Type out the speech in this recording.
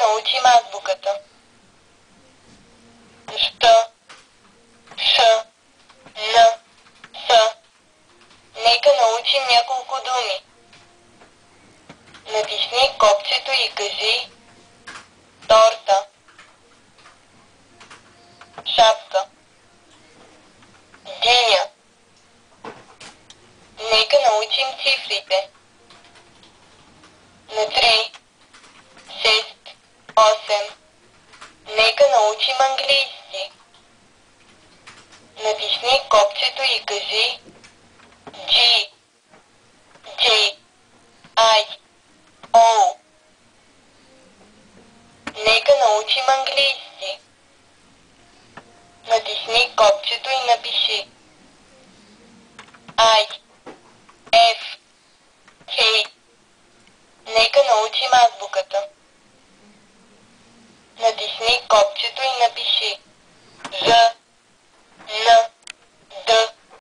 научим азбуката. Щ, Ш, Н, С. Нека научим няколко думи. Натисни копчето и кажи торта, шапка, диня. Нека научим цифрите. На 3, 6, 8. Нека научим английски. Натисни копчето и кажи G, J, I, O. Нека научим английски. Натисни копчето и напиши I, F, K. Нека научим азбуката. Натисни копчето и напиши Ж,